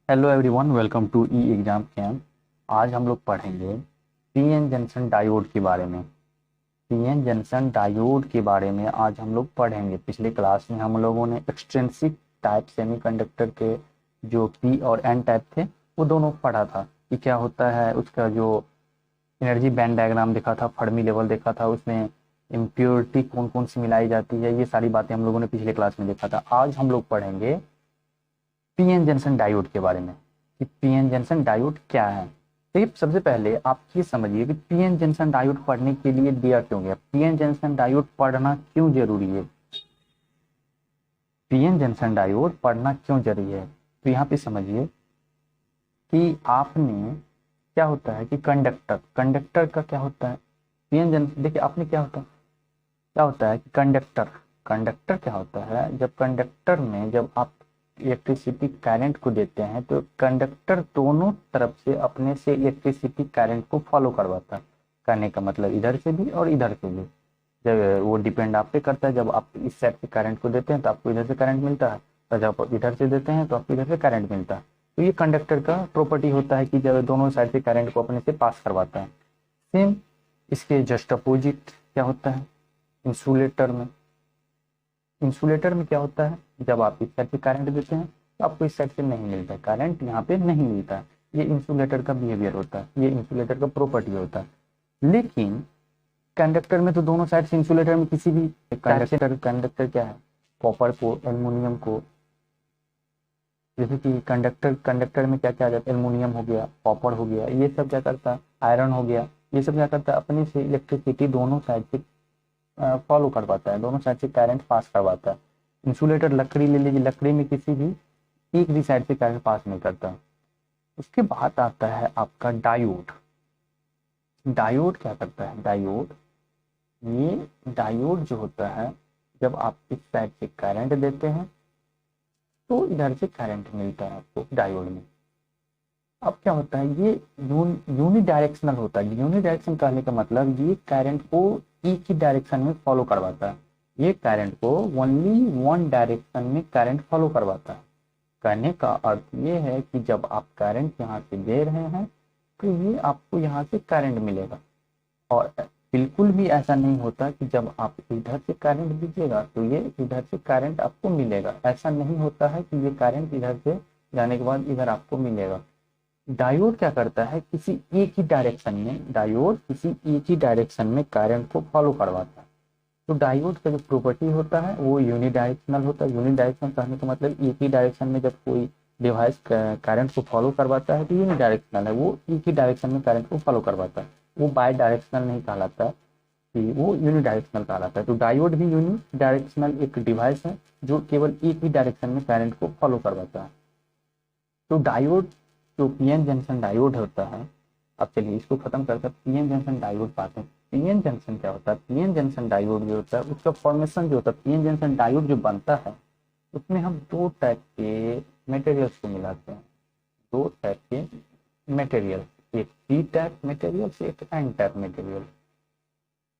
Hello everyone, welcome to E exam camp. आज हम लोग पढ़ेंगे पीएन जंक्शन डायोड के बारे में। पीएन जंक्शन डायोड के बारे में आज हम लोग पढ़ेंगे। पिछले क्लास में हम लोगों ने एक्सट्रिंसिक टाइप सेमीकंडक्टर के जो पी और एन टाइप थे वो दोनों पढ़ा था कि क्या होता है। उसका जो एनर्जी बैंड डायग्राम देखा था, फर्मी लेवल देखा था, उसमें इम्प्योरिटी कौन कौन सी मिलाई जाती है, ये सारी बातें हम लोगों ने पिछले क्लास में देखा था। आज हम लोग पढ़ेंगे पीएन जंक्शन डायोड के बारे में कि पीएन जंक्शन डायोड क्या है। तो ये सबसे पहले आप ये समझिए कि पीएन जंक्शन डायोड पढ़ने के लिए दिया क्यों गया, पीएन जंक्शन डायोड पढ़ना क्यों जरूरी है, पीएन जंक्शन डायोड पढ़ना क्यों जरूरी है। तो यहाँ पे समझिए कि आपने क्या होता है कि कंडक्टर कंडक्टर का क्या होता है। पीएन जंक्शन देखिए आपने क्या होता है कि कंडक्टर कंडक्टर क्या होता है। जब कंडक्टर में जब आप इलेक्ट्रिसिटी करंट को देते हैं तो कंडक्टर दोनों तरफ से अपने से इलेक्ट्रिसिटी करंट को फॉलो करवाता है। करने का मतलब इधर से भी और इधर से भी। जब वो डिपेंड आप पे करता है, जब आप इस साइड से करंट को देते हैं तो आपको इधर से करंट मिलता है, और जब आप इधर से देते हैं तो आपको इधर से करंट मिलता है। तो ये कंडक्टर का प्रॉपर्टी होता है कि जब दोनों साइड से करंट को अपने से पास करवाता है। सेम इसके जस्ट अपोजिट क्या होता है इंसुलेटर में। इंसुलेटर में क्या होता है, जब आप इस साइड से करंट देते हैं तो आपको इस साइड से नहीं मिलता है, करंट यहाँ पे नहीं मिलता है। ये इंसुलेटर का बिहेवियर होता है, ये इंसुलेटर का प्रॉपर्टी होता है। लेकिन कंडक्टर में तो दोनों साइड से इंसुलेटर में किसी भी कंडक्टर क्या है, कॉपर को एल्युमिनियम को, जैसे कि कंडक्टर कंडक्टर में क्या क्या आ जाता है, एल्युमिनियम हो गया, कॉपर हो गया, ये सब क्या करता है, आयरन हो गया, ये सब क्या करता है अपने से इलेक्ट्रिसिटी दोनों साइड से फॉलो करवाता है, दोनों साइड से करंट पास करवाता है। इंसुलेटर लकड़ी ले लीजिए, लकड़ी में किसी भी एक भी साइड से करंट पास नहीं करता। उसके बाद आता है आपका डायोड। डायोड क्या करता है, डायोड ये डायोड जो होता है, जब आप इस साइड से करंट देते हैं तो इधर से करंट मिलता है आपको डायोड में। अब क्या होता है, ये यूनि डायरेक्शनल होता है। यूनि डायरेक्शन कहने का मतलब ये करंट को एक ही डायरेक्शन में फॉलो करवाता है। ये करंट को ओनली वन डायरेक्शन में करंट फॉलो करवाता है। कहने का अर्थ ये है कि जब आप करंट यहाँ से दे रहे हैं तो ये आपको यहाँ से करंट मिलेगा। और बिल्कुल भी ऐसा नहीं होता कि जब आप इधर से करंट दीजिएगा तो ये इधर से करंट आपको मिलेगा। ऐसा नहीं होता है कि ये करंट इधर से जाने के बाद इधर आपको मिलेगा। डायोड क्या करता है, किसी एक ही डायरेक्शन में, डायोड किसी एक ही डायरेक्शन में करंट को फॉलो करवाता है। तो डायोड का जो प्रॉपर्टी होता है वो यूनिडायरेक्शनल होता है। यूनिडायरेक्शनल कहने का मतलब एक ही डायरेक्शन में जब कोई डिवाइस करंट को फॉलो करवाता है तो यूनिडायरेक्शनल है, वो एक ही डायरेक्शन में करंट को फॉलो करवाता है। वो बाय डायरेक्शनल नहीं कहलाता है, कि वो यूनिडायरेक्शनल कहलाता है। तो डायोड भी यूनिडायरेक्शनल एक डिवाइस है जो केवल एक ही डायरेक्शन में करंट को फॉलो करवाता है। तो डायोड जो पीएन जंक्शन डायोड होता है, अब चलिए इसको खत्म करते हैं। पीएन जंक्शन डायोड पाते हैं। पीएन जंक्शन क्या होता है, पीएन जंक्शन डायोड जो होता है उसका फॉर्मेशन जो होता है, पीएन जंक्शन डायोड जो बनता है उसमें हम दो टाइप के मटेरियल्स को मिलाते हैं। दो टाइप के मटेरियल, एक पी टाइप मटेरियल्स, एक N type material.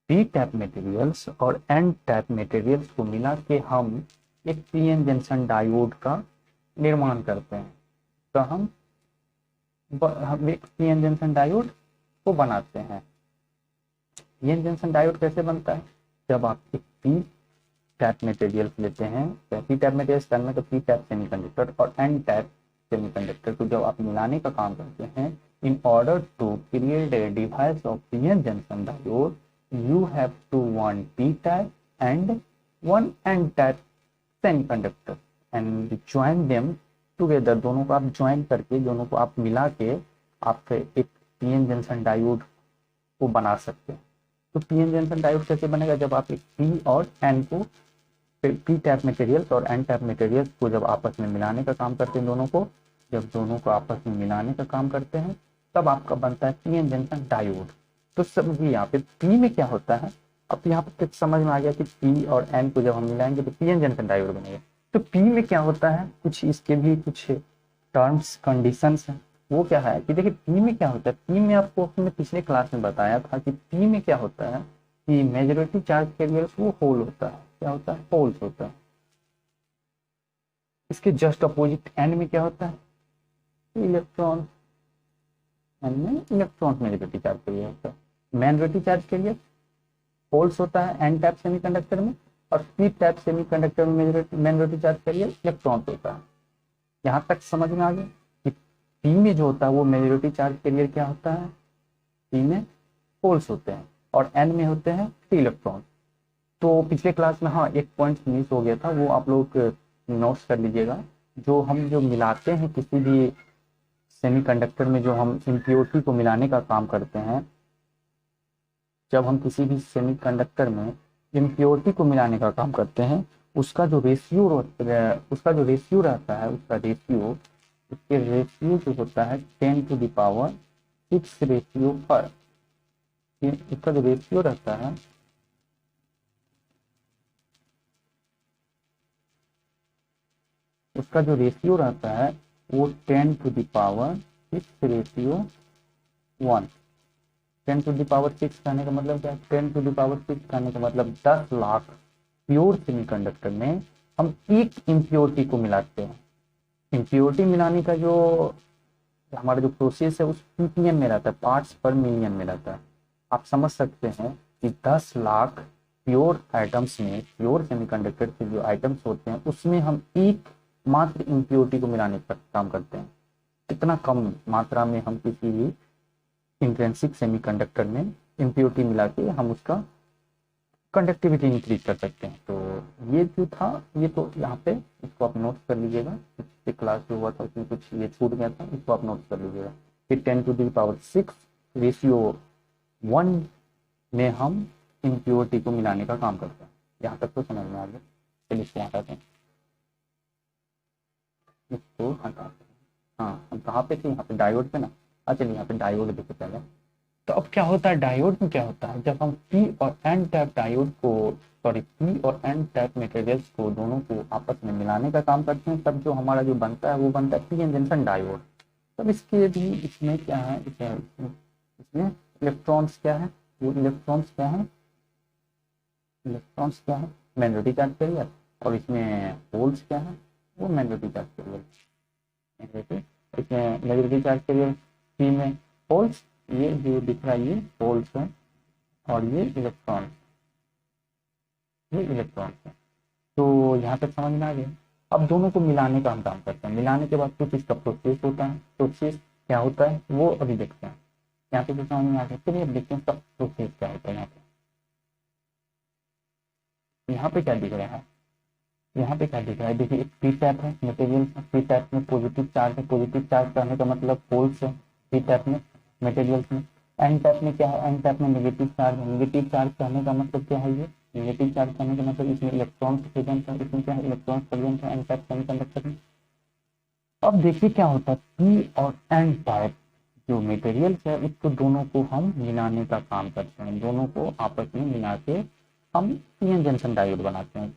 P type materials और एन टाइप मटेरियल्स को मिला के हम एक पीएन जंक्शन डायोड का निर्माण करते हैं। तो हम एक पीएन जंक्शन डायोड को बनाते हैं। पीएन जंक्शन डायोड कैसे बनता है, जब आप एक पी टाइप मटेरियल लेते हैं, पी टाइप मटेरियल करने तो पी टाइप सेमीकंडक्टर और एन टाइप सेमीकंडक्टर को जब आप मिलाने का काम करते हैं, in order to create a device of PN junction diode you have to one p type and one n type semiconductor and join them together। दोनों को आप ज्वाइन करके, दोनों को आप मिला के आप एक पीएन जंक्शन डायोड को बना सकते हैं। तो पीएन जंक्शन डायोड कैसे बनेगा, जब आप एक पी और एन को, पी टाइप मटेरियल्स और एन टाइप मटेरियल्स को जब आपस में मिलाने का काम करते हैं, दोनों को जब दोनों को आपस में मिलाने का काम करते हैं तब आपका बनता है पीएन जंक्शन डायोड। तो समझिए यहाँ पे पी में क्या होता है, अब यहाँ पे समझ में आ गया कि पी और एन को जब हम मिलाएंगे तो पीएन जंक्शन डायोड बनेगा। तो पी में क्या होता है, कुछ इसके भी कुछ टर्म्स कंडीशंस हैं। वो क्या है कि देखिए पी में क्या होता है, पी में आपको अपने पिछले क्लास में बताया था कि पी में क्या होता है कि मेजॉरिटी चार्ज कैरियर्स वो होल होता है। क्या होता है, होल्स होता है। इसके जस्ट अपोजिट एंड में क्या होता है, इलेक्ट्रॉन, एन में इलेक्ट्रॉन नेगेटिव चार्ज करियर होता है। मैग्नेटिक चार्ज करियर होल्स होता है एन टाइप सेमीकंडक्टर में, और पी टाइप सेमीकंडक्टर में मैग्नेटिक चार्ज करियर इलेक्ट्रॉन होता है। यहाँ तक समझ में आ गया कि पी में जो होता है वो मैग्नेटिक चार्ज करियर क्या होता है, पी में होल्स होते हैं और एन में होते हैं फ्री इलेक्ट्रॉन। तो पिछले क्लास में हाँ एक पॉइंट मिस हो गया था, वो आप लोग नोट्स कर लीजिएगा। जो मिलाते हैं किसी भी सेमीकंडक्टर में, जो हम इम्प्योरिटी को मिलाने का काम करते हैं, जब हम किसी भी सेमीकंडक्टर में इम्प्योरिटी को मिलाने का काम करते हैं, उसका जो रेशियो रहता है, उसके रेशियो जो होता है 10⁶ रेशियो पर, इसका जो रेशियो रहता है वो 10⁶ रेशियो 1। 10⁶ कहने का मतलब क्या है, 10⁶ कहने का मतलब 10 लाख प्योर सेमीकंडक्टर में हम एक इम्प्योरिटी को मिलाते हैं। इम्प्योरिटी मिलाने का जो हमारा जो प्रोसेस है उस ppm में रहता है, पार्ट्स पर मिलियन में रहता है। आप समझ सकते हैं कि 10 लाख प्योर आइटम्स में, प्योर सेमीकंडक्टर के जो आइटम्स होते हैं उसमें हम एक मात्र इम्प्योरिटी को मिलाने का काम करते हैं। इतना कम मात्रा में हम किसी भी इंट्रिंसिक सेमीकंडक्टर में इम्प्योरिटी मिला के हम उसका कंडक्टिविटी इंक्रीज कर सकते हैं। तो ये जो था, ये तो यहाँ पे इसको आप नोट कर लीजिएगा। पिछले क्लास जो हुआ था उसमें कुछ ये छूट गया था, इसको आप नोट कर लीजिएगा। फिर 10⁶ रेशियो 1 में हम इम्प्योरिटी को मिलाने का काम करते हैं। यहाँ तक तो समझ में आ गया। चलिए इसको हटाते हैं, इसको हटाते हैं। हाँ हम कहाँ पे थे, यहाँ पे डायोड पे ना। चलिए यहाँ पे डायोड देखे पहले। तो अब क्या होता है डायोड में, क्या होता है जब हम पी और एन टाइप डायोड को, सॉरी पी और एन टाइप मटेरियल्स को दोनों को आपस में मिलाने का काम करते हैं, तब जो हमारा जो बनता है वो बनता है पी एन जंक्शन डायोड। तब इसके भी इसमें क्या है, इसमें इलेक्ट्रॉन्स क्या है, वो इलेक्ट्रॉन्स क्या है मैग्नेटिक चार्ज कैरियर, और इसमें होल्स क्या है, वो मैग्नेटिक चार्ज कैरियर। इसमें मैग्नेटिक चार्ज कैरियर पी में होल्स, ये जो दिख रहा है ये होल्स है, और ये इलेक्ट्रॉन है। तो यहाँ तक समझ में आ गया। अब दोनों को मिलाने का हम काम करते हैं। मिलाने के बाद कुछ इसका प्रोसेस होता है। प्रोसेस क्या होता है वो अभी देखते हैं। यहाँ पे समझ में आ गया। चलिए अब देखते हैं इसका प्रोसेस क्या होता है। यहाँ पे क्या दिख रहा है, देखिए एक पी टाइप है मटेरियल। पी टाइप में पॉजिटिव चार्ज है, पॉजिटिव चार्ज करने का मतलब होल्स है पी टाइप में मटेरियल्स में। एन टाइप में क्या है, एन टाइप में नेगेटिव चार्ज है। नेगेटिव चार्ज करने का मतलब क्या है, ये नेगेटिव चार्ज करने का मतलब इसमें इलेक्ट्रॉन प्रेजेंट है। इसमें क्या है, इलेक्ट्रॉन प्रेजेंट है एन टाइप सेमीकंडक्टर में। अब देखिए क्या होता है, पी और एन टाइप जो मटेरियल्स है उसको दोनों को हम मिलाने का काम करते हैं। दोनों को आपस में मिला के हम पीएन जंक्शन डायोड बनाते हैं।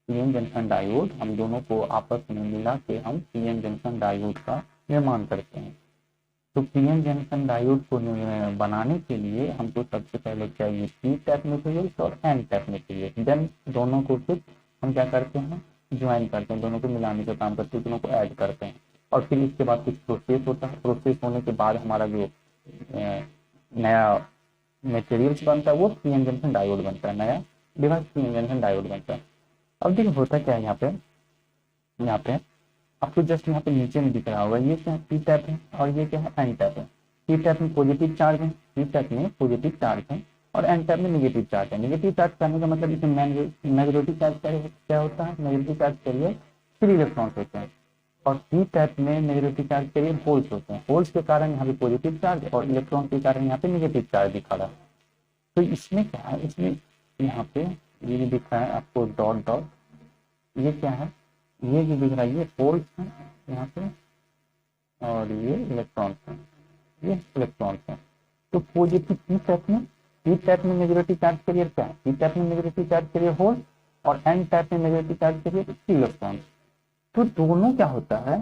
पीएन जंक्शन डायोड, हम दोनों को आपस में मिला के हम पीएन जंक्शन डायोड का निर्माण करते हैं। तो पीएन जंक्शन डायोड को बनाने के लिए हमको सबसे पहले चाहिए पी टाइप मटेरियल्स और एन टाइप मटेरियल। देन दोनों को फिर हम क्या करते हैं, ज्वाइन करते हैं, दोनों को मिलाने का काम करते हैं, दोनों को ऐड करते हैं। और फिर इसके बाद कुछ प्रोसेस होता है। प्रोसेस होने के बाद हमारा जो नया मटेरियल्स बनता है वो पीएन जंक्शन डायोड बनता है, नया डिवाइस पीएन जंक्शन डायोड बनता है। अब देखिए होता क्या है, यहाँ पे आपको जस्ट यहाँ पे नीचे में दिख रहा होगा, ये क्या है पी टाइप है और ये क्या है एन टाइप है। पी टाइप में पॉजिटिव चार्ज है, पी टाइप में पॉजिटिव चार्ज है, और एन टाइप में नेगेटिव चार्ज है। नेगेटिव चार्ज करने का मतलब इसमें नेगेटिव चार्ज क्या होता है, नेगेटिव चार्ज करिए फ्री इलेक्ट्रॉन्स होते हैं, और पी टाइप में नेगेटिव चार्ज करिए होल्स होते हैं। होल्स के कारण यहाँ पे पॉजिटिव चार्ज और इलेक्ट्रॉन के कारण यहाँ पे नेगेटिव चार्ज दिखा रहा है। तो इसमें क्या है, इसमें यहाँ पे ये दिख रहा है आपको डॉट डॉट, ये क्या है, ये जो दिख रहा है ये होल्स है यहाँ पे, और ये इलेक्ट्रॉन्स है, ये इलेक्ट्रॉन्स है। तो पॉजिटिव पी टाइप में नेगेटिव चार्ज करियर क्या है, पी टाइप में नेगेटिव चार्ज करियर होल्स, और एन टाइप में नेगेटिव चार्ज करियर इलेक्ट्रॉन। तो दोनों क्या होता है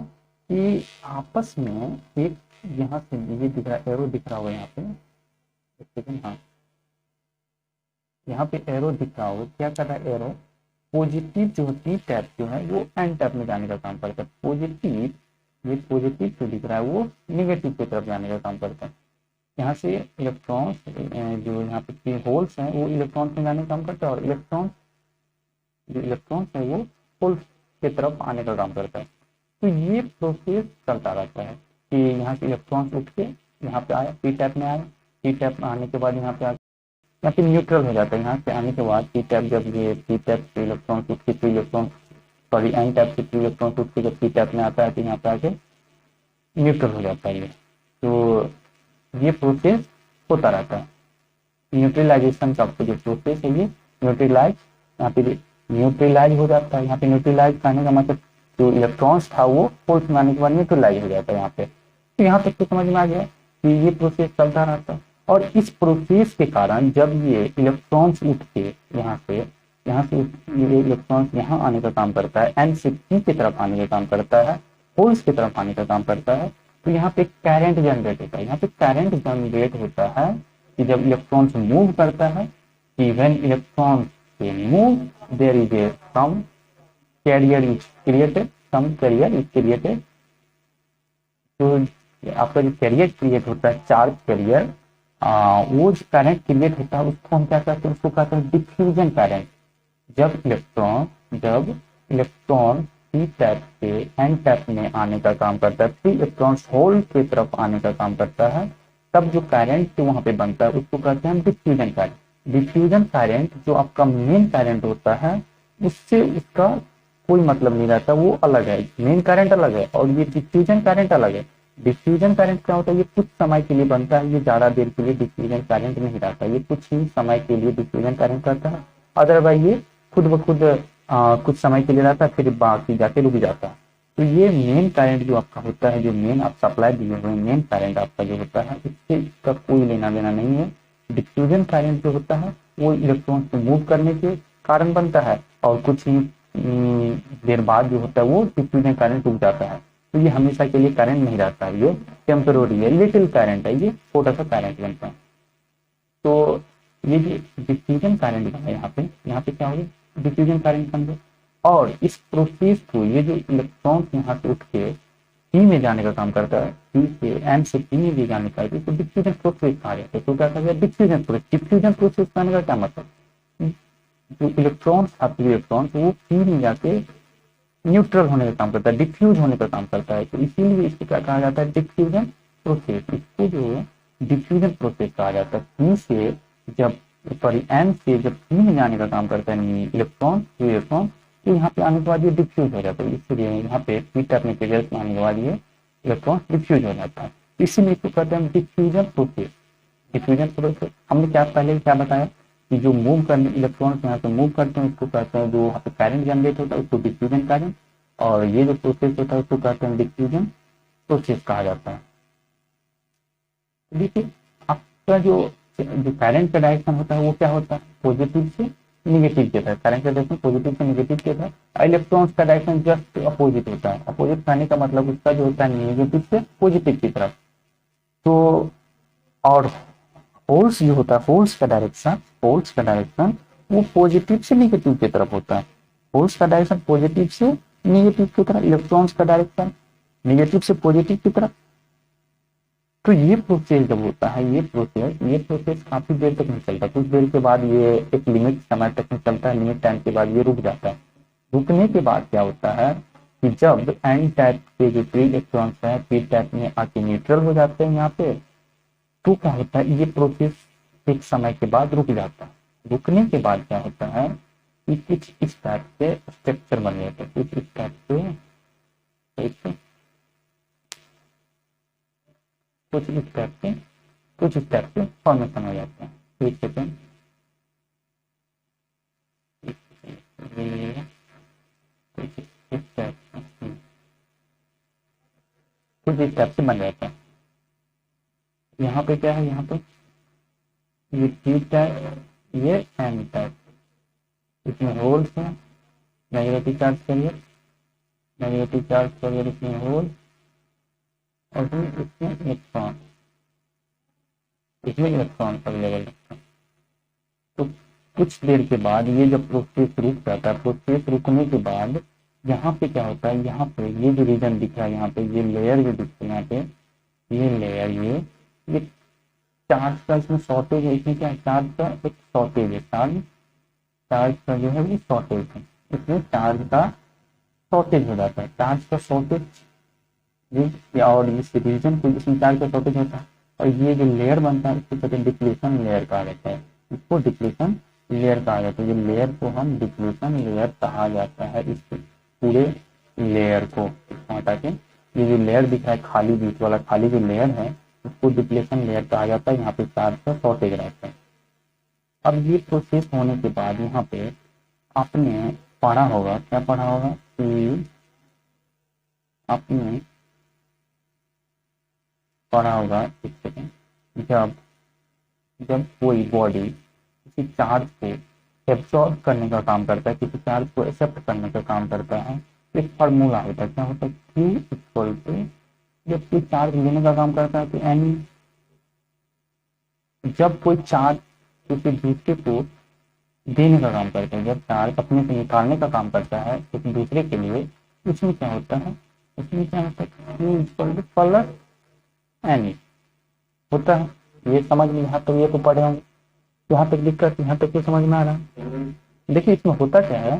कि आपस में एक, यहाँ से ये दिख रहा है एरो दिख रहा होगा यहाँ पे, एक सेकंड, हाँ यहाँ पे एरो दिख रहा होगा, क्या कर रहा है एरो, पॉजिटिव जो पी टाइप जो है वो एन टाइप में जाने का काम करता है। पॉजिटिव ये पॉजिटिव जो दिख रहा है वो निगेटिव की तरफ जाने का काम करता है। यहाँ से इलेक्ट्रॉन्स जो यहाँ पे होल्स हैं वो इलेक्ट्रॉन्स में जाने का काम करता है, और जो इलेक्ट्रॉन्स है वो होल्स की तरफ आने का काम करता है। तो ये प्रोसेस चलता रहता है कि यहाँ से इलेक्ट्रॉन्स उठ के यहाँ पे आया, पी टैप में आया, पी टैप में आने के बाद यहाँ पे यहाँ पे न्यूट्रल हो जाता है। यहाँ से आने के बाद पी टैप, जब ये पी टैप से इलेक्ट्रॉन उठ के सॉरी एन टैप से इलेक्ट्रॉन उठ के जब पी टैप में आता है तो यहाँ पे आके न्यूट्रल हो जाता है ये। तो ये प्रोसेस होता रहता है। न्यूट्रलाइजेशन का जो प्रोसेस है ये न्यूट्रलाइज, यहाँ पे न्यूट्रलाइज हो जाता है। यहाँ पे न्यूट्रलाइज करने का मतलब जो इलेक्ट्रॉन्स था वो होल्स में आने के बाद न्यूट्रलाइज हो जाता है यहाँ पे। तो यहाँ तक तो समझ में आ गया कि ये प्रोसेस चलता रहता है। और इस प्रोसेस के कारण जब ये इलेक्ट्रॉन्स उठ के यहाँ से ये इलेक्ट्रॉन्स यहाँ आने का काम करता है, एन से पी की तरफ आने का काम करता है, होल्स की तरफ आने का काम करता है, तो यहाँ पे करंट जनरेट होता है। यहाँ पे करंट जनरेट होता है कि जब इलेक्ट्रॉन्स मूव करता है, कि when electrons move there is a some carrier is created, तो आपका जो कैरियर क्रिएट होता है, चार्ज कैरियर, वो जो करंट क्रिएट होता है उसको हम क्या कहते हैं, उसको कहते हैं डिफ्यूजन करंट। जब इलेक्ट्रॉन पी टैप से एन टैप में आने का काम करता है, फिर इलेक्ट्रॉन होल की तरफ आने का काम करता है, तब जो करंट वहां पे बनता है उसको कहते हैं डिफ्यूजन करंट। डिफ्यूजन करंट जो आपका मेन करंट होता है उससे उसका कोई मतलब नहीं रहता, वो अलग है। मेन करंट अलग है और ये डिफ्यूजन करंट अलग है। डिफ्यूजन करंट क्या होता है, ये कुछ समय के लिए बनता है, ये ज्यादा देर के लिए डिफ्यूजन करंट नहीं रहता, ये कुछ ही समय के लिए डिफ्यूजन करंट रहता है। अदरवाइज ये खुद ब खुद कुछ समय के लिए रहता है, फिर बाकी जाके रुक जाता है। तो ये मेन करंट जो आपका होता है, जो मेन आप सप्लाई दिए हुए मेन करंट आपका जो होता है, इससे इसका कोई लेना देना नहीं है। डिफ्यूजन करंट जो होता है वो इलेक्ट्रॉन को मूव करने के कारण बनता है, और कुछ ही देर बाद जो होता है वो डिफ्यूजन करंट रुक जाता है। तो ये हमेशा के लिए करंट नहीं रहता है, ये टेम्पोररी है, लिटिल करंट है, ये छोटा सा करंट बनता है। तो ये जो डिफ्यूजन करंट बना यहाँ पे क्या होगा, डिफ्यूजन करंट बन गया। और इस प्रोसेस को ये जो इलेक्ट्रॉन यहाँ से उठ के पी में जाने का काम करता है, पी से एन से पी में भी जाने का, तो डिफ्यूजन प्रोसेस कहा जाता है। तो क्या कहा गया, डिफ्यूजन प्रोसेस। डिफ्यूजन प्रोसेस करने का क्या मतलब, जो इलेक्ट्रॉन वो पी में जाके न्यूट्रल होने का काम करता है, डिफ्यूज होने का काम करता है। तो इसीलिए इसको क्या कहा जाता है, डिफ्यूजन प्रोसेस। इसको जो डिफ्यूजन प्रोसेस कहा जाता है। पी से जब सॉरी एन से जब पी में जाने का काम करता है इलेक्ट्रॉन, तो यहाँ पे आने के बाद ये डिफ्यूज हो जाता है। इसलिए यहाँ पे पी टैप मटेरियल में आने के बाद ये इलेक्ट्रॉन डिफ्यूज हो जाता है। इसीलिए इसको कहते हैं डिफ्यूजन प्रोसेस। डिफ्यूजन प्रोसेस हमने पहले क्या बताया कि जो मूव करने इलेक्ट्रॉन यहाँ से मूव करते हैं उसको कहते हैं, जो यहाँ पे करंट जनरेट होता है उसको डिफ्यूजन करंट, और ये जो प्रोसेस होता है उसको कहते हैं डिफ्यूजन प्रोसेस कहा जाता है। देखिए आपका जो करंट का डायरेक्शन होता है वो क्या होता है, पॉजिटिव से निगेटिव के तरफ। करंट का डायरेक्शन पॉजिटिव से निगेटिव के तरफ। इलेक्ट्रॉन्स का डायरेक्शन जस्ट अपोजिट होता है। अपोजिट करने का मतलब उसका जो होता है निगेटिव से पॉजिटिव की तरफ। तो और होल्स जो होता है, होल्स का डायरेक्शन वो पॉजिटिव से निगेटिव की तरफ होता है। होल्स का डायरेक्शन पॉजिटिव से निगेटिव की तरफ, इलेक्ट्रॉन्स का डायरेक्शन निगेटिव से पॉजिटिव की तरफ। तो ये प्रोसेस जब होता है, ये प्रोसेस काफी देर तक नहीं चलता। कुछ देर के बाद ये एक लिमिट समय तक नहीं चलता है, लिमिट टाइम के बाद ये रुक जाता है। रुकने के बाद क्या होता है कि जब एन टाइप के जो फ्री इलेक्ट्रॉन्स है पी टाइप में आके न्यूट्रल हो जाते हैं यहाँ पे, तो क्या होता है, ये प्रोसेस एक समय के बाद रुक जाता है। रुकने के बाद क्या होता है कि कुछ इस टाइप के स्ट्रक्चर बन जाते हैं, कुछ इस टाइप के फॉर्मेशन हो जाते हैं। एक सेकेंड, कुछ इस टाइप से बन जाते हैं। यहाँ पे क्या है, यहाँ पे ये पी टाइप, ये एन टाइप, इसमें होल्स है, नेगेटिव चार्ज करियर इसमें होल, और फिर इसमें इलेक्ट्रॉन अवेलेबल है। तो कुछ देर के बाद ये जब प्रोसेस रुक जाता है, प्रोसेस रुकने के बाद यहाँ पे क्या होता है, यहाँ पे ये जो रीजन दिख रहा है, यहाँ पे ये लेयर जो दिख रहा है, यहाँ पे ये लेयर, ये चार्ज का इसमें शॉर्टेज है। इसमें क्या है, चार्ज का एक शॉर्टेज है, चार्ज चार्ज का जो है वो शॉर्टेज है, इसमें चार्ज का शॉर्टेज हो जाता है। चार्ज का शॉर्टेज और इस रीजन को, इसमें चार्ज का शॉर्टेज होता है, और ये जो लेयर बनता है इसको कहते हैं डिप्लीशन लेयर कहा जाता है। इसको डिप्लीशन लेयर कहा जाता है। ये लेयर को हम डिप्लीशन लेयर कहा जाता है। इस पूरे लेयर को हटा के ये जो लेयर दिख रहा है खाली, बीच वाला खाली जो लेयर है उसको डिप्लीशन लेयर कहा जाता है। यहाँ पे चार्ज का शॉर्टेज रहता है। अब ये प्रोसेस होने के बाद यहाँ पे आपने पढ़ा होगा, क्या पढ़ा होगा कि आपने पढ़ा होगा, एक सेकेंड, जब कोई बॉडी किसी चार्ज को एब्सॉर्ब करने का काम करता है, किसी चार्ज को एक्सेप्ट करने का काम करता है, तो एक फार्मूला होता है, क्या होता है, Q इक्वल टू, जब कोई चार्ज लेने का काम करता है तो एन, जब कोई चार्ज किसी दूसरे को देने का काम करता है, जब चार्ज अपने से निकालने का काम करता है एक दूसरे के लिए, उसमें क्या होता है, उसमें क्या होता है, Q equal to plus N होता है। ये समझ में, यहाँ तक ये तो पढ़े होंगे, यहाँ तक दिक्कत, यहाँ तक ये समझ में आ रहा है। देखिए इसमें होता क्या है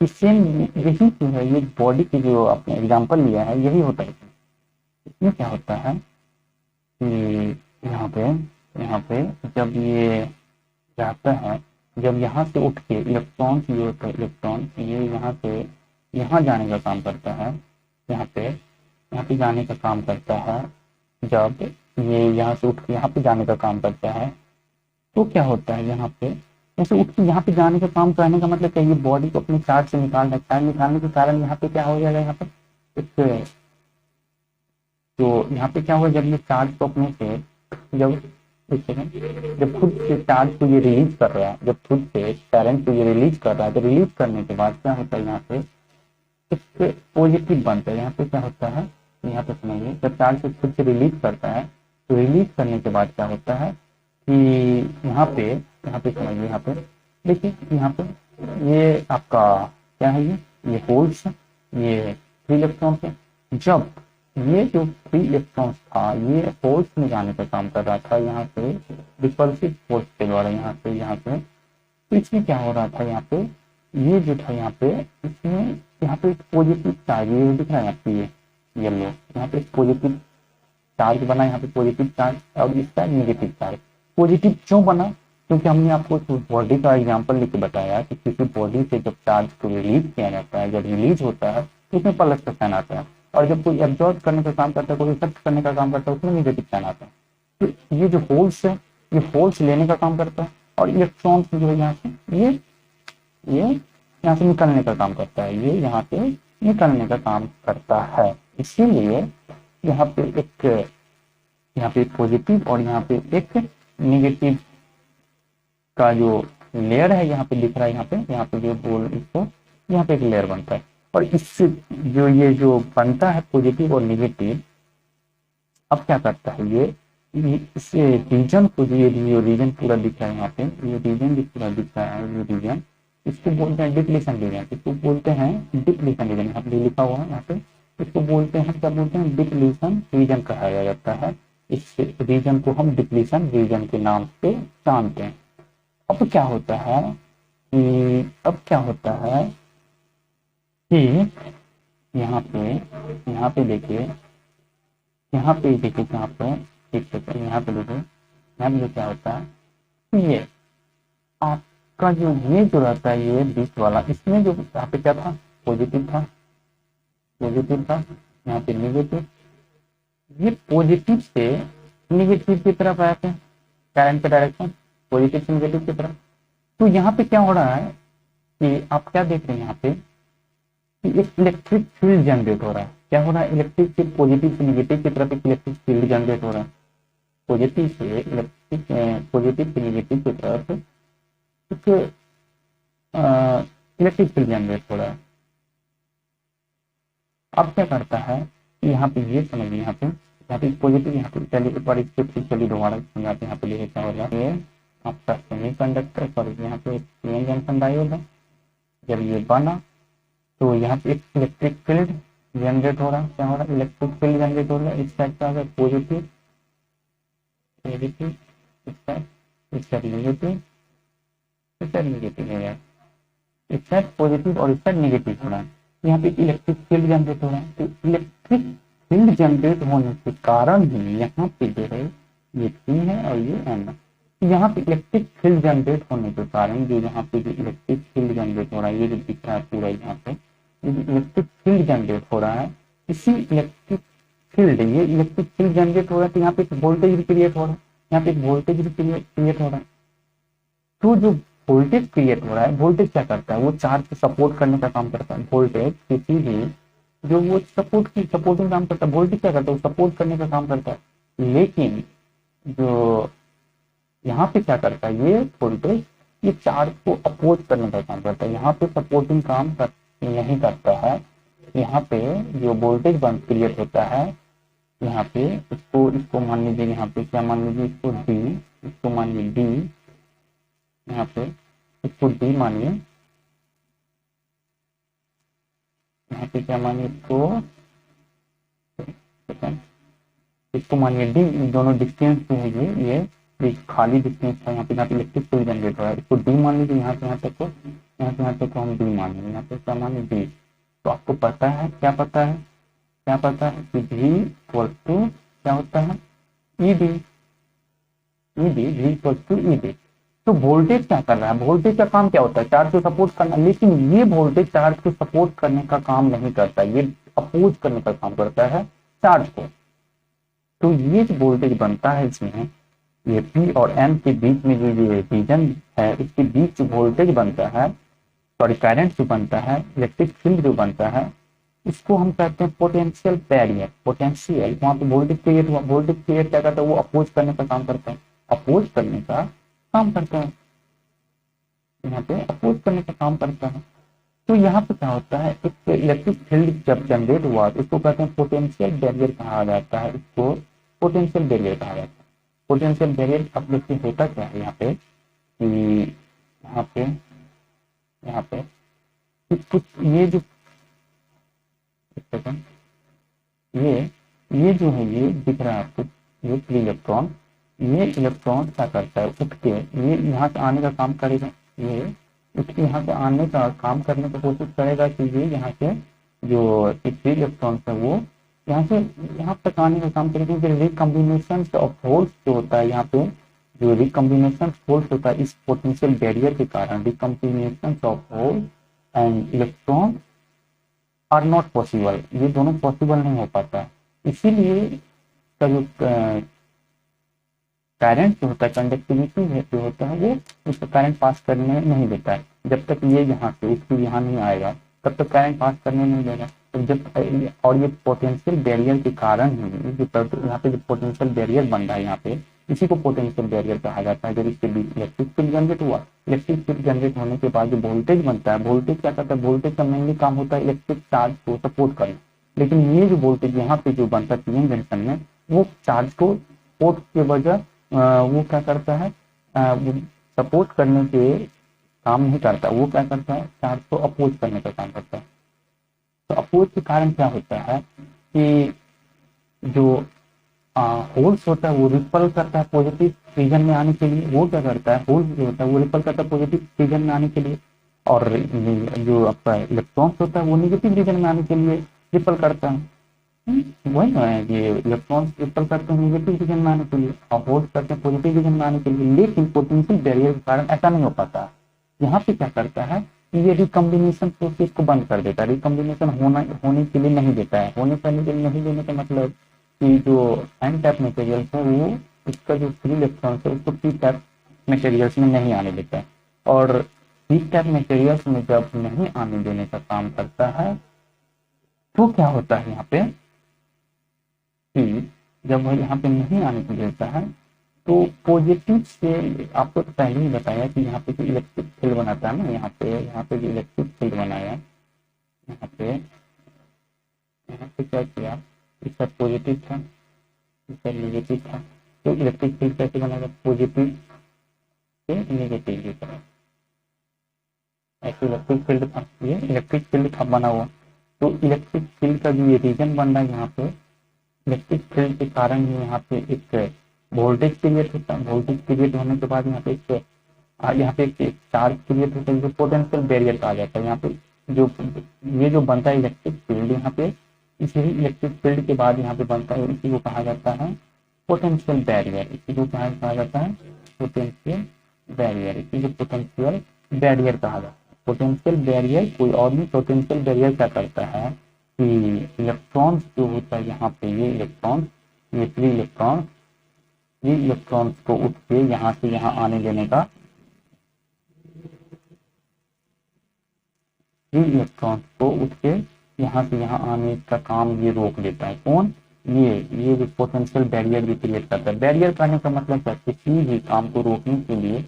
कि सेम यही चीज है, ये बॉडी की जो आपने एग्जांपल लिया है यही होता है। इसमें क्या होता है कि यहाँ पे जब ये जाता है, जब यहाँ से उठ के इलेक्ट्रॉन, ये होता है इलेक्ट्रॉन, ये यहाँ से यहाँ जाने का काम करता है, यहाँ पे जाने का काम करता है। जब ये यहाँ से उठ के यहाँ पे जाने का काम करता है तो क्या होता है, यहाँ पे ऐसे उठ के यहाँ पे जाने का काम करने का मतलब क्या, ये बॉडी को अपने चार्ज से निकालना है। चार्ज निकालने के कारण यहाँ पे क्या हो जाएगा, यहाँ पे एक, तो यहाँ पे क्या होगा, जब ये चार्ज को अपने से, जब खुद से चार्ज को ये रिलीज कर रहा है, जब खुद से करंट को ये रिलीज कर रहा है, तो रिलीज करने के बाद क्या होता है, यहाँ पे एक पॉजिटिव बनता है। यहाँ पे क्या होता है, यहाँ पे समझिए, जब चार्ज को खुद से रिलीज करता है तो रिलीज करने के बाद क्या होता है कि यहाँ पे समझिए, यहाँ पे देखिए, यहाँ पे ये आपका क्या है, ये होल्स, ये फ्री इलेक्ट्रॉन है। जब ये जो फ्री इलेक्ट्रॉन था ये होल्स में जाने का काम कर रहा था, यहाँ पे रिपल्सिव फोर्स के द्वारा, यहाँ पे तो इसमें क्या हो रहा था, यहाँ पे ये जो था, यहाँ पे इसमें यहाँ पे पॉजिटिव चार्ज ये दिख रहा है, यहाँ पे ये येलो, यहाँ पे पॉजिटिव चार्ज बना, यहाँ पे पॉजिटिव चार्ज, और इसका नेगेटिव चार्ज। पॉजिटिव क्यों बना, क्योंकि हमने आपको बॉडी का एग्जांपल लेके बताया कि किसी बॉडी से जब चार्ज को रिलीज किया जाता है, जब रिलीज होता है तो उसमें प्लस का साइन आता है, और जब कोई एब्जॉर्ब करने का काम करता है, कोई एक्सेप्ट करने का काम करता है, उसमें नेगेटिव साइन आता है। तो ये जो होल्स है, ये होल्स लेने का काम करता है, और इलेक्ट्रॉन जो है यहाँ से ये यहाँ से निकलने का काम करता है, ये यहाँ पे निकलने का काम करता है। इसीलिए यहाँ पे पॉजिटिव और यहाँ पे एक नेगेटिव का जो लेयर है यहाँ पे दिख रहा है, यहाँ पे जो बोल इसको, यहाँ पे एक लेयर बनता है, और इससे जो ये जो बनता है पॉजिटिव और नेगेटिव, अब क्या करता है ये इस रीजन को, ये रीजन पूरा दिख रहा है, यहाँ पे ये रीजन पूरा दिख रहा है, ये रीजन, इसको बोलते हैं डिप्लीशन रीजन, इसको बोलते हैं डिप्लीशन रीजन, यहाँ पे लिखा हुआ है, यहाँ पे इसको बोलते हैं, क्या बोलते हैं, डिप्लीशन रीजन कहा जाता है। इस रीजन को हम डिप्लीशन रीजन के नाम से जानते हैं। अब क्या होता है कि यहाँ पे देखिए, यहाँ पे एक सेकंड, यहाँ पे देखिए क्या होता है, ये आपका जो ये जो रहता है, ये बीच वाला, इसमें जो यहाँ पे क्या था, पॉजिटिव था, यहाँ पे नेगेटिव, ये पॉजिटिव से नेगेटिव की तरफ आते हैं, करंट का डायरेक्शन पॉजिटिव से नेगेटिव की तरफ। तो यहाँ पे क्या हो रहा है कि आप क्या देख रहे हैं, यहाँ पे कि एक इलेक्ट्रिक फील्ड जनरेट हो रहा है। क्या हो रहा है, इलेक्ट्रिक फील्ड पॉजिटिव से नेगेटिव की तरफ एक इलेक्ट्रिक फील्ड जनरेट हो रहा है, पॉजिटिव से नेगेटिव की तरफ एक इलेक्ट्रिक फील्ड जनरेट हो रहा है। अब क्या करता है, यहाँ पे ये समझिए, यहाँ पे पॉजिटिव, यहाँ पे चलिए एक बार इसके चलिए दोबारा समझाते हैं। यहाँ पे लिखे क्या हो रहा है, ये आपका सेमीकंडक्टर पर यहाँ पे पीएन जंक्शन डायोड है। जब ये बना तो यहाँ पे एक इलेक्ट्रिक फील्ड जनरेट हो रहा है, क्या हो रहा है, इलेक्ट्रिक फील्ड जनरेट हो रहा है। इस साइड का अगर पॉजिटिव नेगेटिव, इस साइड नेगेटिव, इस साइड नेगेटिव हो रहा है, इस साइड पॉजिटिव और इस साइड नेगेटिव हो रहा है। यहाँ पे इलेक्ट्रिक फील्ड जनरेट हो रहा है। तो इलेक्ट्रिक फील्ड जनरेट होने के कारण ही यहाँ पे जो है ये P है और ये N है। तो यहाँ पे इलेक्ट्रिक फील्ड जनरेट होने के कारण जो यहाँ पे जो इलेक्ट्रिक फील्ड जनरेट हो रहा है, ये जो दिख रहा है पूरा यहाँ पे इलेक्ट्रिक फील्ड जनरेट हो रहा है, इसी इलेक्ट्रिक फील्ड, ये इलेक्ट्रिक फील्ड जनरेट हो रहा है तो यहाँ पे वोल्टेज भी क्रिएट हो रहा है, यहाँ पे वोल्टेज भी क्रिएट हो रहा है। तो जो वोल्टेज क्रिएट हो रहा है, वोल्टेज क्या करता है, वो चार्ज को सपोर्ट करने का काम करता है। वोल्टेज किसी भी जो वो सपोर्टिंग काम करता है, वोल्टेज क्या करता है, वो सपोर्ट करने का काम करता है। लेकिन जो यहाँ पे क्या करता है, ये वोल्टेज ये चार्ज को अपोज करने का काम करता है। यहाँ पे सपोर्टिंग काम नहीं करता है। यहाँ पे जो वोल्टेज बन क्रिएट होता है, यहाँ पे इसको मान लीजिए, यहाँ पे क्या मान लीजिए, इसको डी, इसको मानिए डी, यहाँ पे इसको डी मानिए, यहाँ पे क्या मानिए, इसको मानिए डी। दोनों डिस्टेंस जो है ये खाली डिस्टेंस है, यहाँ पे इलेक्ट्रिक फील्ड जनरेट हो रहा है, इसको डी मान लीजिए। यहाँ से यहाँ तक को, यहाँ से यहाँ तक को हम डी मानेंगे, यहाँ पे क्या माने डी। तो आपको पता है, क्या पता है, क्या पता है कि V इक्वल टू क्या होता है, ED, V equal to ED। तो वोल्टेज क्या कर रहा है, वोल्टेज का काम क्या होता है, चार्ज को सपोर्ट करना। लेकिन ये वोल्टेज चार्ज को सपोर्ट करने का काम नहीं करता, ये अपोज करने का काम करता है चार्ज को। तो ये जो वोल्टेज बनता है इसमें, ये P और N के बीच में जो ये रीजन है, इसके बीच वोल्टेज बनता है, सॉरी करंट जो बनता है, इलेक्ट्रिक फील्ड जो बनता है, इसको हम कहते हैं पोटेंशियल बैरियर। पोटेंशियल, वहां पे वोल्टेज क्रिएट हुआ, वोल्टेज क्रिएट क्या करता है, वो अपोज करने का काम करता है, अपोज करने का काम करता है, यहाँ पे अपोज करने का काम करता है। तो यहाँ पे क्या होता है, एक इलेक्ट्रिक फील्ड जब जनरेट हुआ तो इसको कहते हैं पोटेंशियल बैरियर कहा जाता है, इसको पोटेंशियल बैरियर कहा जाता है। पोटेंशियल बैरियर अब देखिए होता क्या है यहाँ पे, कि यहाँ पे कुछ ये जो ये जो है, ये दिख रहा है आपको, ये फ्री इलेक्ट्रॉन, ये इलेक्ट्रॉन क्या करता है, उठ के ये यहाँ से आने का काम करेगा, ये उठ के यहाँ से आने का काम करने की कोशिश करेगा कि ये यहाँ से जो फ्री इलेक्ट्रॉन है वो यहाँ से यहाँ तक आने का काम करेगा। क्योंकि रिकम्बिनेशन ऑफ होल्स जो होता है, यहाँ पे जो रिकम्बिनेशन होल्स होता है, इस पोटेंशियल बैरियर के कारण recombination of hole and electron are not possible, ये दोनों पॉसिबल नहीं हो पाता। इसीलिए का जो करंट जो होता है, कंडक्टिविटी जो होता है, वो उसका करंट पास करने नहीं देता है। जब तक ये यहाँ से उसको यहाँ नहीं आएगा तब तक करंट पास करने नहीं देगा। तो जब और ये पोटेंशियल बैरियर के कारण ही जो यहाँ पे जो पोटेंशियल बैरियर बन रहा है, यहाँ पे इसी को पोटेंशियल बैरियर कहा जाता है। जब इसके बीच इलेक्ट्रिक फील्ड जनरेट हुआ, इलेक्ट्रिक फील्ड जनरेट होने के बाद जो वोल्टेज बनता है, वोल्टेज क्या करता है, वोल्टेज का मेनली काम होता है इलेक्ट्रिक चार्ज को सपोर्ट करना। लेकिन ये जो वोल्टेज यहाँ पे जो बनता है पीएन जंक्शन में, वो चार्ज को सपोर्ट के वजह वो क्या करता है, सपोर्ट करने के काम नहीं करता, वो क्या करता है, चार्ज को अपोज करने का काम करता है। तो अपोज के कारण क्या होता है कि जो होल्स होता है वो रिपल करता है पॉजिटिव रीजन में आने के लिए। वो क्या करता है, होल्स जो होता है वो रिपल करता है पॉजिटिव रीजन में आने के लिए, और जो आपका इलेक्ट्रॉन्स होता है वो निगेटिव रीजन में आने के लिए रिपल करता है। वही ना है, ये इलेक्ट्रॉन्स रिपल करते हैं निगेटिव रीजन में आने के लिए और होल्स करते हैं पॉजिटिव रीजन में आने के लिए। लेकिन पोटेंशियल बैरियर के कारण ऐसा नहीं हो पाता। यहाँ पे क्या करता है, ये रिकम्बिनेशन प्रोसेस को बंद कर देता है, रिकम्बिनेशन होने के लिए नहीं देता है। होने के लिए नहीं देने का मतलब कि जो एन टाइप मटेरियल है वो इसका जो फ्री इलेक्ट्रॉन है उसको पी टाइप मटेरियल्स में नहीं आने देता है। और पी टाइप मटेरियल्स में जब नहीं आने देने का काम करता है तो क्या होता है यहाँ पे कि जब वो यहाँ पे नहीं आने को देता है तो पॉजिटिव से, आपको तो पहले ही बताया कि यहाँ पे जो इलेक्ट्रिक फील्ड बनाता है ना, यहाँ पे जो इलेक्ट्रिक फील्ड बनाया, यहाँ पे क्या किया, इसका पॉजिटिव था, इसका नेगेटिव था। तो इलेक्ट्रिक फील्ड कैसे बनेगा, पॉजिटिव से नेगेटिव की तरफ। ऐसे इलेक्ट्रिक फील्ड था, ये इलेक्ट्रिक फील्ड था बना हुआ। तो इलेक्ट्रिक फील्ड का जो ये रीजन बन रहा है यहाँ पे, इलेक्ट्रिक फील्ड के कारण ही यहाँ पे एक वोल्टेज क्रिएट होता है। वोल्टेज क्रिएट होने के बाद यहाँ पे एक चार्ज क्रिएट होता है, जो पोटेंशियल बैरियर कहा जाता है। यहाँ पे जो ये जो बनता है इलेक्ट्रिक फील्ड, यहाँ पे इसी इलेक्ट्रिक फील्ड के बाद यहाँ पे बनता है, इसी को कहा जाता है पोटेंशियल बैरियर। इसी को कहा जाता है पोटेंशियल बैरियर। इसी को पोटेंशियल बैरियर कहा जाता है। पोटेंशियल बैरियर कोई और नहीं, पोटेंशियल बैरियर क्या करता है कि इलेक्ट्रॉन्स जो होता है यहाँ पे, ये इलेक्ट्रॉन, ये फ्री इलेक्ट्रॉन, ये इलेक्ट्रॉन्स को उठ के यहाँ से यहाँ आने देने का, ये इलेक्ट्रॉन्स को उठ के यहाँ से यहाँ आने का काम ये रोक देता है। कौन? ये पोटेंशियल बैरियर भी क्रिएट करता है। बैरियर करने का मतलब क्या, किसी भी काम को रोकने के लिए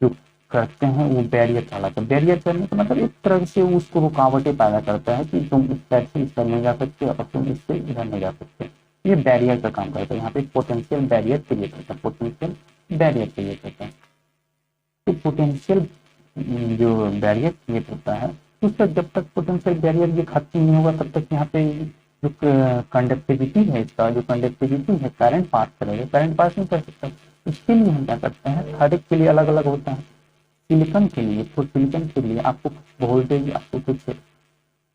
जो करते हैं वो बैरियर कहलाता है। बैरियर करने का मतलब एक तरह से उसको रुकावटें पैदा करता है कि तुम इस साइड से इस साइड नहीं जा सकते और तुम इससे इधर नहीं जा सकते। ये बैरियर का काम करता है। यहाँ पे पोटेंशियल बैरियर क्रिएट करता है, पोटेंशियल बैरियर क्रिएट करता है। तो पोटेंशियल जो बैरियर क्रिएट होता है, उस तक जब तक पोटेंशियल बैरियर ये खत्म नहीं होगा तब तक यहाँ पे जो कंडक्टिविटी है, इसका जो कंडक्टिविटी है, करंट पास करेगा, करंट पास नहीं कर सकता। इसके लिए हम क्या करते हैं, हर एक के लिए अलग अलग होता है। सिलिकॉन के लिए, तो सिलिकॉन के लिए आपको वोल्टेज, आपको कुछ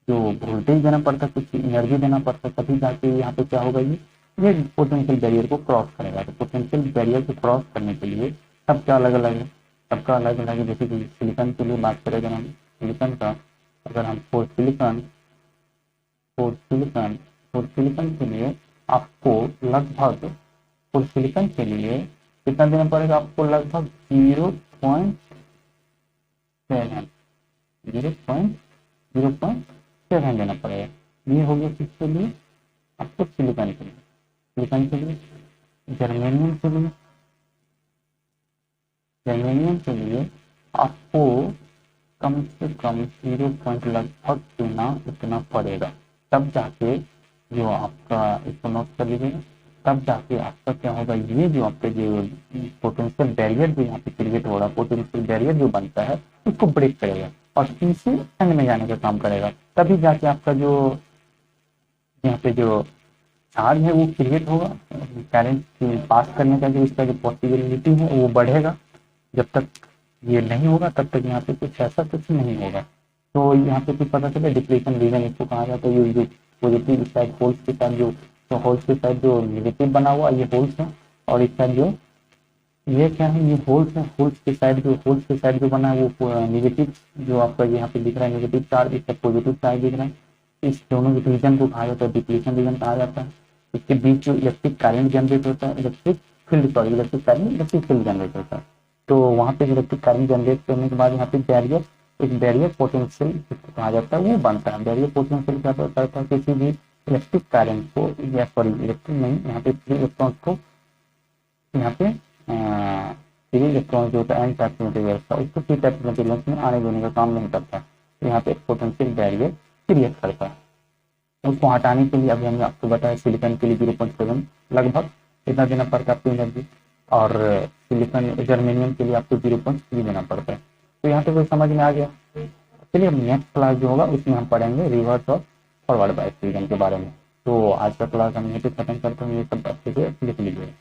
जो वोल्टेज देना पड़ता है, कुछ एनर्जी देना पड़ता है, तभी जाके यहाँ पे क्या होगा, ये पोटेंशियल बैरियर को क्रॉस करेगा। तो पोटेंशियल बैरियर को क्रॉस करने के लिए सबका अलग अलग है, सबका अलग अलग है। जैसे कि सिलिकॉन के लिए बात करें अगर हम सिलिकॉन का, अगर हम फॉर सिलिकॉन के लिए आपको लगभग, फॉर सिलिकॉन के लिए कितना देना पड़ेगा आपको, लगभग 0.7 देना पड़ेगा। ये हो गया किसके लिए, आपको सिलिकॉन के लिए। सिलिकॉन के लिए, जर्मेनियम के लिए आपको कम से कम 0 लगभग देना उतना पड़ेगा, तब जाके जो आपका, इसको नोट कर लीजिएगा, तब जाके आपका क्या होगा, ये जो आपका जो पोटेंशियल बैरियर जो यहाँ पे क्रिएट हो रहा है, पोटेंशियल बैरियर जो बनता है उसको ब्रेक करेगा और तीसरे एंड में जाने का काम करेगा। तभी जाके आपका जो यहाँ पे जो चार्ज है वो क्रिएट होगा, करंट पास करने का जो इसका जो पॉसिबिलिटी है वो बढ़ेगा। जब तक ये नहीं होगा तब तक यहाँ पे कुछ ऐसा कुछ नहीं होगा। तो यहाँ पे कुछ पता चला, डिप्लीशन रीजन इसको कहा जाता है। ये जो पॉजिटिव साइड होल्स के साथ जो होल्स के साथ जो नेगेटिव बना हुआ ये होल्स है, और इसका जो ये क्या है, ये होल्स है। होल्स के साइड जो बना है वो नेगेटिव, जो आपका यहाँ पे दिख रहा है नेगेटिव चार्ज, इसका पॉजिटिव चार्ज दिख रहा है। इस दोनों रीजन को कहा जाता है डिप्लीशन रीजन कहा जाता है। इसके बीच जो इलेक्ट्रिक करंट जनरेट होता है, इलेक्ट्रिक फील्ड जनरेट होता है। तो वहाँ पे इलेक्ट्रिक करंट जनरेट करने के बाद यहाँ पे बैरियर, एक बैरियर पोटेंशियल कहा जाता है वो बनता है। बैरियर पोटेंशियल क्या करता है, किसी भी इलेक्ट्रिक करंट को, या सॉरी इलेक्ट्रिक नहीं, यहाँ पे फ्री इलेक्ट्रॉन को, यहाँ पे फ्री इलेक्ट्रॉन जो होता है एन टाइप मटेरियल का, उसको पी टाइप मटेरियल में आने देने का काम नहीं करता। तो यहाँ पे पोटेंशियल बैरियर क्रिएट करता है। उसको हटाने के लिए अभी हमने आपको बताया सिलिकॉन के लिए 0.7 लगभग इतना देना पड़ता है आपको एनर्जी, और सिलिकॉन जर्मेनियम के लिए आपको 0.3 देना पड़ता है। तो यहाँ पे कोई समझ में आ गया। चलिए अब नेक्स्ट क्लास जो होगा उसमें हम पढ़ेंगे रिवर्स और फॉरवर्ड बायस रीजन के बारे में। तो आज का क्लास हम यहीं पे खत्म करते हैं। ये सब अच्छे से लिख लीजिए।